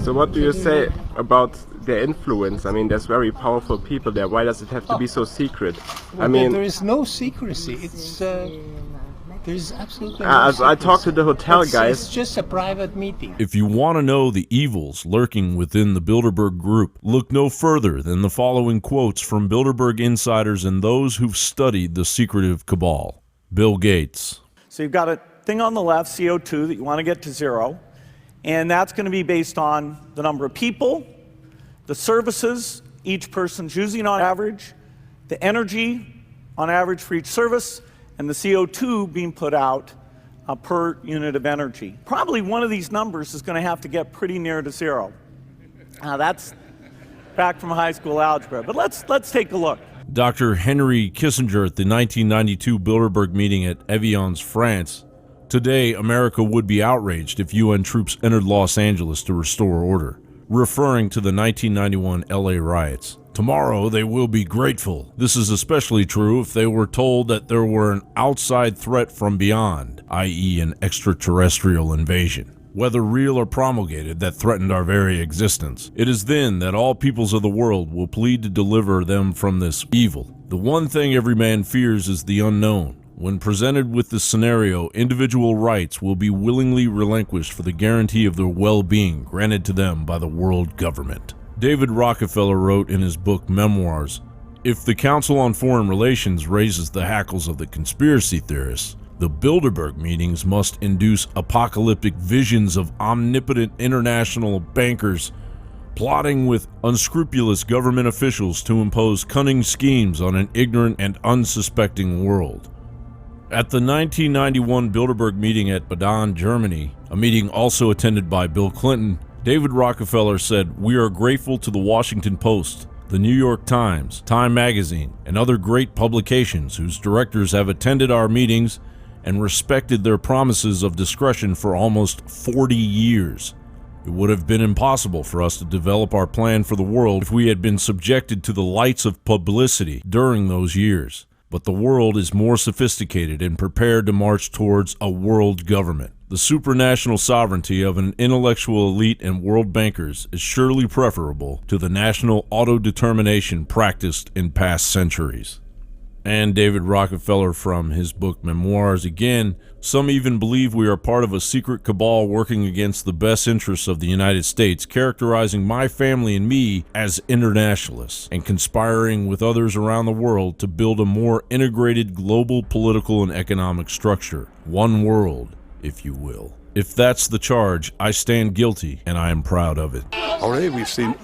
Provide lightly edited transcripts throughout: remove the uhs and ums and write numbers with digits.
So what do you say about their influence? I mean, there's very powerful people there. Why does it have to be so secret? Well, I mean, there is no secrecy. It's there's absolutely no as I secrecy. talked to the hotel guys. It's just a private meeting. If you want to know the evils lurking within the Bilderberg Group, look no further than the following quotes from Bilderberg insiders and those who've studied the secretive cabal. Bill Gates. So you've got a thing on the left, CO2, that you want to get to zero, and that's going to be based on the number of people, the services each person's using on average, the energy on average for each service, and the CO2 being put out per unit of energy. Probably one of these numbers is going to have to get pretty near to zero. Now that's back from high school algebra, but let's take a look. Dr. Henry Kissinger at the 1992 Bilderberg meeting at Evian, France. Today, America would be outraged if UN troops entered Los Angeles to restore order, referring to the 1991 LA riots. Tomorrow, they will be grateful. This is especially true if they were told that there were an outside threat from beyond, i.e. an extraterrestrial invasion, whether real or promulgated, that threatened our very existence. It is then that all peoples of the world will plead to deliver them from this evil. The one thing every man fears is the unknown. When presented with this scenario, individual rights will be willingly relinquished for the guarantee of their well-being granted to them by the world government. David Rockefeller wrote in his book Memoirs, "If the Council on Foreign Relations raises the hackles of the conspiracy theorists, the Bilderberg meetings must induce apocalyptic visions of omnipotent international bankers plotting with unscrupulous government officials to impose cunning schemes on an ignorant and unsuspecting world." At the 1991 Bilderberg meeting at Baden, Germany, a meeting also attended by Bill Clinton, David Rockefeller said, "We are grateful to the Washington Post, the New York Times, Time Magazine, and other great publications whose directors have attended our meetings and respected their promises of discretion for almost 40 years. It would have been impossible for us to develop our plan for the world if we had been subjected to the lights of publicity during those years. But the world is more sophisticated and prepared to march towards a world government. The supranational sovereignty of an intellectual elite and world bankers is surely preferable to the national autodetermination practiced in past centuries." And David Rockefeller from his book Memoirs again, "Some even believe we are part of a secret cabal working against the best interests of the United States, characterizing my family and me as internationalists, and conspiring with others around the world to build a more integrated global political and economic structure. One world, if you will. If that's the charge, I stand guilty, and I am proud of it." Already we've seen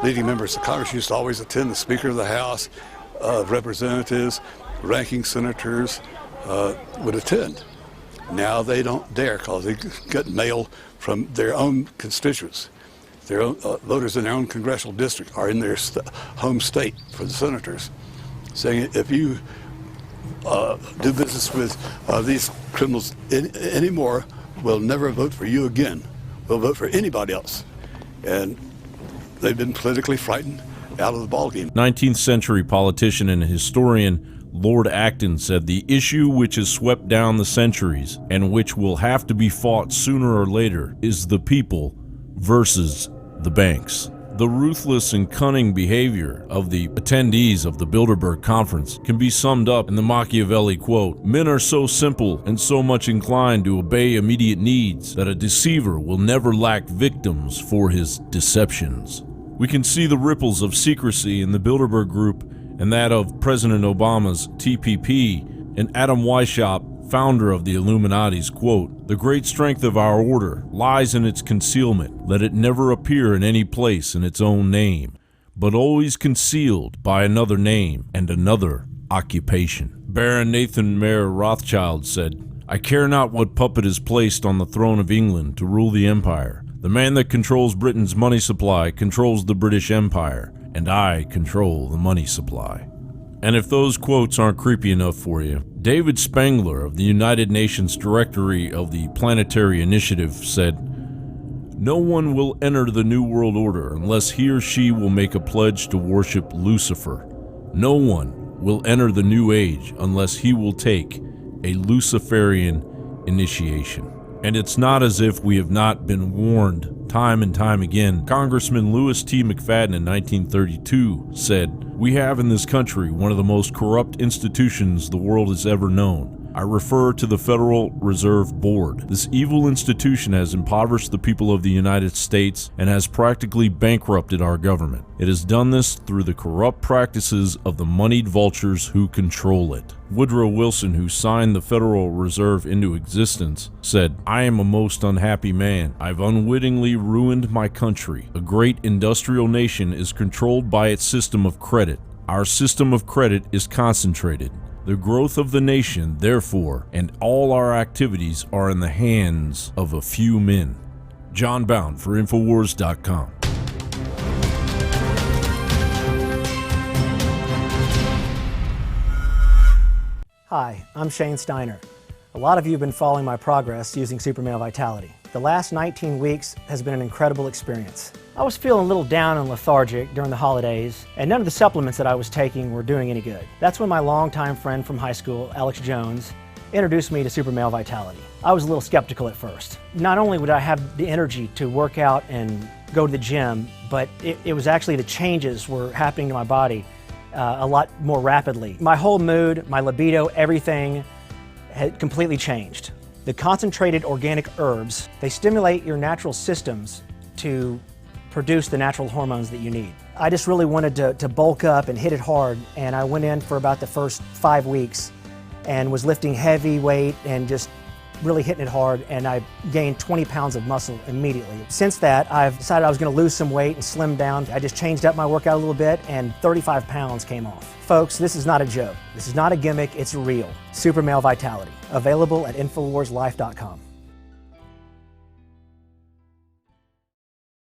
leading members of Congress used to always attend, the Speaker of the House, representatives, ranking senators would attend. Now they don't dare because they get mail from their own constituents. Their own voters in their own congressional district are in their home state for the senators, saying if you do business with these criminals anymore, we'll never vote for you again. We'll vote for anybody else. And they've been politically frightened out of the ballgame. 19th century politician and historian Lord Acton said, "The issue which has swept down the centuries and which will have to be fought sooner or later is the people versus the banks." The ruthless and cunning behavior of the attendees of the Bilderberg Conference can be summed up in the Machiavelli quote, "Men are so simple and so much inclined to obey immediate needs that a deceiver will never lack victims for his deceptions." We can see the ripples of secrecy in the Bilderberg Group and that of President Obama's TPP, and Adam Weishaupt, founder of the Illuminati's quote, "The great strength of our order lies in its concealment. Let it never appear in any place in its own name, but always concealed by another name and another occupation." Baron Nathan Mayer Rothschild said, "I care not what puppet is placed on the throne of England to rule the empire. The man that controls Britain's money supply controls the British Empire, and I control the money supply." And if those quotes aren't creepy enough for you, David Spangler of the United Nations Directory of the Planetary Initiative said, "No one will enter the New World Order unless he or she will make a pledge to worship Lucifer. No one will enter the New Age unless he will take a Luciferian initiation." And it's not as if we have not been warned time and time again. Congressman Louis T. McFadden in 1932 said, "We have in this country one of the most corrupt institutions the world has ever known. I refer to the Federal Reserve Board. This evil institution has impoverished the people of the United States and has practically bankrupted our government. It has done this through the corrupt practices of the moneyed vultures who control it." Woodrow Wilson, who signed the Federal Reserve into existence, said, "I am a most unhappy man. I've unwittingly ruined my country. A great industrial nation is controlled by its system of credit. Our system of credit is concentrated. The growth of the nation, therefore, and all our activities are in the hands of a few men." John Bound for Infowars.com. Hi, I'm Shane Steiner. A lot of you have been following my progress using Supermale Vitality. The last 19 weeks has been an incredible experience. I was feeling a little down and lethargic during the holidays, and none of the supplements that I was taking were doing any good. That's when my longtime friend from high school, Alex Jones, introduced me to Supermale Vitality. I was a little skeptical at first. Not only would I have the energy to work out and go to the gym, but it was actually the changes were happening to my body a lot more rapidly. My whole mood, my libido, everything had completely changed. The concentrated organic herbs, they stimulate your natural systems to produce the natural hormones that you need. I just really wanted to bulk up and hit it hard, and I went in for about the first 5 weeks and was lifting heavy weight and just really hitting it hard, and I gained 20 pounds of muscle immediately. Since that, I've decided I was going to lose some weight and slim down. I just changed up my workout a little bit, and 35 pounds came off. Folks, this is not a joke. This is not a gimmick, it's real. Supermale Vitality, available at InfoWarsLife.com.